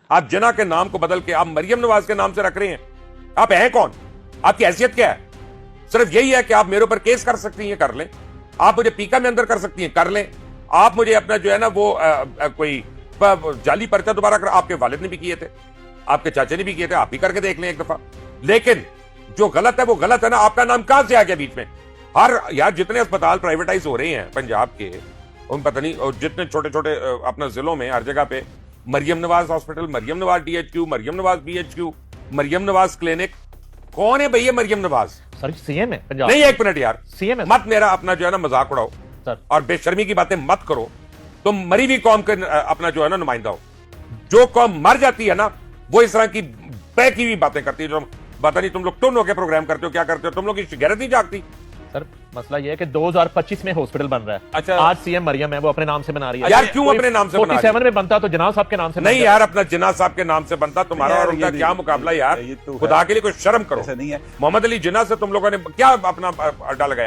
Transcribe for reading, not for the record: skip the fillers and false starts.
आप जिना के नाम को बदल के आप मरियम नवाज के नाम से रख रहे हैं। आप हैं कौन? आपकी हैसियत क्या है? सिर्फ यही है कि आप मेरे ऊपर केस कर सकती हैं, कर लें। आप मुझे पीका में अंदर कर सकती हैं, कर लें। आप मुझे अपना जो है ना वो कोई जाली पर्चा दोबारा कर, आपके वालिद ने भी किए थे, आपके चाचे ने भी किए थे, आप भी करके देख लें एक दफा। लेकिन जो गलत है वो गलत है ना। आपका नाम कहां से आ गया बीच में? हर यार जितने अस्पताल प्राइवेटाइज हो रहे हैं पंजाब के, उन पता नहीं, और जितने छोटे छोटे अपना जिलों में हर जगह पे Maryam Nawaz hospital, Maryam Nawaz DHQ, Maryam Nawaz BHQ, Maryam Nawaz clinic. कौन है भैया मरियम नवाज? सर CM है पंजाब। नहीं, एक मिनट यार, CM है मत मेरा अपना जो है ना मजाक उड़ाओ सर, और बेशर्मी की बातें मत करो। तुम मरी हुई कौम के अपना जो है ना नुमाइंदा हो। जो कौम मर जाती है ना वो इस तरह की बहकी हुई बातें करती है। जो पता नहीं तुम लोग टुन होकर प्रोग्राम करते हो, क्या करते हो तुम लोग? की गैरत नहीं जागती। सर मसला ये है कि 2025 में हॉस्पिटल बन रहा है। अच्छा। आज CM मरियम है, वो अपने नाम से बना रही है। यार क्यों अपने नाम से बना रही है? 47 में बनता तो जनाब साहब के नाम से नहीं यार, अपना जिन्ना साहब के नाम से बनता। तुम्हारा यार, और उनका ये क्या नहीं, मुकाबला यार? ये तो है। खुदा के लिए कोई शर्म करो। ऐसा नहीं है। मोहम्मद अली जिन्ना से तुम लोगों ने क्या अपना अड्डा लगाया?